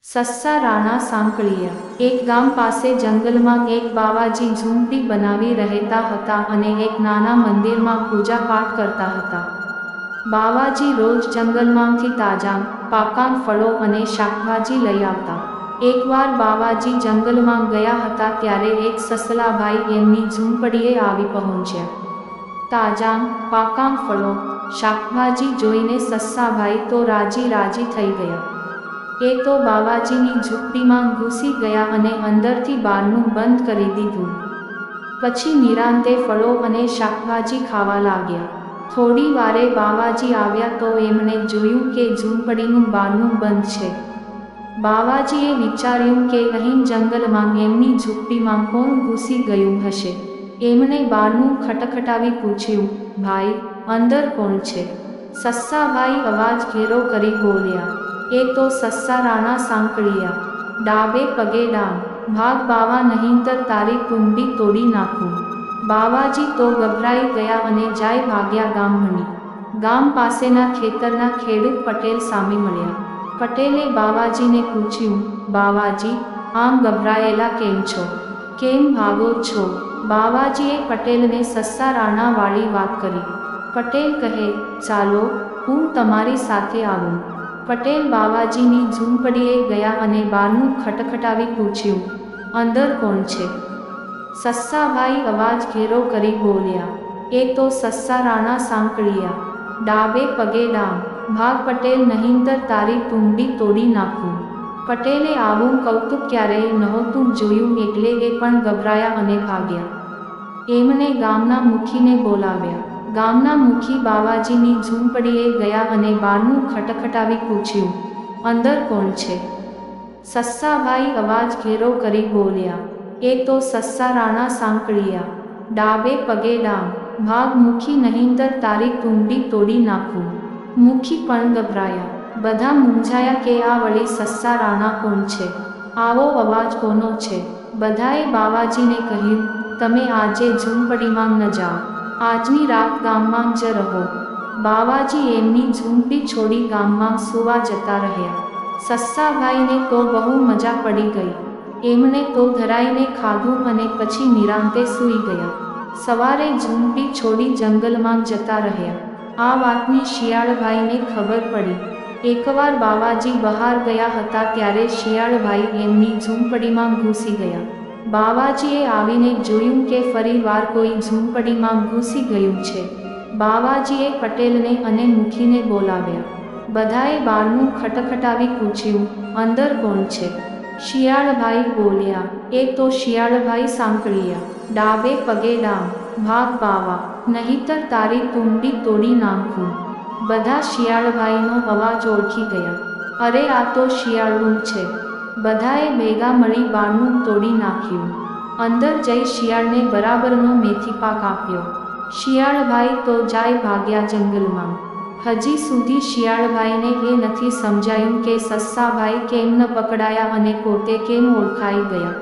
સસ્સા રાણા સાંકળિયા। એક ગામ પાસે જંગલમાં એક બાવાજી ઝૂંપડી બનાવી રહેતા હતા અને એક નાના મંદિરમાં પૂજા પાઠ કરતા હતા। બાવાજી રોજ જંગલમાંથી તાજા પાકા ફળો અને શાકભાજી લઈ આવતા। એકવાર બાવાજી જંગલમાં ગયા હતા ત્યારે એક સસલાભાઈ એમની ઝૂંપડીએ આવી પહોંચ્યા। તાજા પાકા ફળો શાકભાજી જોઈને સસ્સાભાઈ તો રાજી થઈ ગયા। એ તો બાવાજીની ઝૂંપડીમાં ઘૂસી ગયા અને અંદરથી બારણું બંધ કરી દીધું। પછી નિરાંતે ફળો અને શાકભાજી ખાવા લાગ્યા। થોડી વારે બાવાજી આવ્યા તો એમણે જોયું કે ઝૂંપડીનું બારણું બંધ છે। બાવાજીએ વિચાર્યું કે અહીં જંગલમાં એમની ઝૂંપડીમાં કોણ ઘૂસી ગયું હશે। એમણે બારણું ખટખટાવી પૂછ્યું, ભાઈ, અંદર કોણ છે? સસ્સાભાઈ અવાજ ઘેરો કરી બોલ્યા, એ તો સસ્સા રાણા સાંકળિયા। ડાબે પગે ડામ, ભાગ બાવા નહીંતર તારી કુંડી તોડી નાખું। બાવાજી તો ગભરાઈ ગયા અને જાય ભાગ્યા ગામની। ગામ પાસેના ખેતરના ખેડૂત પટેલ સામે મળ્યા। પટેલે બાવાજીને પૂછ્યું, બાવાજી, આમ ગભરાયેલા કેમ છો? કેમ ભાગો છો? બાવાજીએ પટેલને સસ્સા રાણા વાળી વાત કરી। પટેલ કહે, ચાલો હું તમારી સાથે આવું। પટેલ બાવાજીની ઝૂંપડીએ ગયા અને બારણું ખટખટાવી પૂછ્યું, અંદર કોણ છે? સસ્સાભાઈ અવાજ ઘેરો કરી બોલ્યા, એ તો સસ્સા રાણા સાંકળિયા। ડાબે પગે ડામ, ભાગ પટેલ નહીંતર તારી કુંડી તોડી નાખું। પટેલે આવું કૌતુક ક્યારેય નહોતું જોયું એટલે એ પણ ગભરાયા અને ભાગ્યા। એમણે ગામના મુખીને બોલાવ્યા। ગામના મુખી બાવાજીની ઝૂંપડીએ ગયા અને બારણું ખટખટાવી પૂછ્યું, અંદર કોણ છે? સસ્સાભાઈ અવાજ ઘેરો કરી બોલ્યા, એ તો સસ્સા રાણા સાંકળિયા। ડાબે પગે ડામ, ભાગ મુખી નહીંતર તારી કુંડી તોડી નાખું। મુખી પણ ગભરાયા। બધા મૂંઝાયા કે આ વળી સસ્સા રાણા કોણ છે? આવો અવાજ કોનો છે? બધાએ બાવાજીને કહ્યું, તમે આજે ઝૂંપડીમાં ન જાઓ, આજની રાત ગામમાં જ રહો। બાવાજી એમની ઝૂંપડી છોડી ગામમાં સૂવા જતા રહ્યા। સસ્સાભાઈને તો બહુ મજા પડી ગઈ। એમણે તો ધરાઈને ખાધું અને પછી નિરાંતે સૂઈ ગયા। સવારે ઝૂંપડી છોડી જંગલમાં જતા રહ્યા। આ વાતની શિયાળભાઈને ખબર પડી। એકવાર બાવાજી બહાર ગયા હતા ત્યારે શિયાળભાઈ એમની ઝૂંપડીમાં ઘૂસી ગયા। બાવાજીએ આવીને જોયું કે ફરી વાર કોઈ ઝૂંપડીમાં ઘૂસી ગયું છે। બાવાજીએ પટેલને અને મુખીને બોલાવ્યા। બધાએ બારણું ખટખટાવી પૂછ્યું, અંદર કોણ છે? શિયાળભાઈ બોલ્યા, એ તો શિયાળભાઈ સાંકળિયા। ડાબે પગે ડામ, ભાગ બાવા નહીંતર તારી કુંડી તોડી નાખું। બધા શિયાળભાઈનો અવાજ ઓળખી ગયા। અરે, આ તો શિયાળું છે। બધાએ ભેગા મળી બારણું તોડી નાખ્યું। અંદર જઈ શિયાળને બરાબરનો મેથી પાક આપ્યો। શિયાળભાઈ તો જાય ભાગ્યા જંગલમાં। હજી સુધી શિયાળભાઈને એ નથી સમજાયું કે સસ્સાભાઈ કેમ ન પકડાયા અને પોતે કેમ ઓળખાઈ ગયા।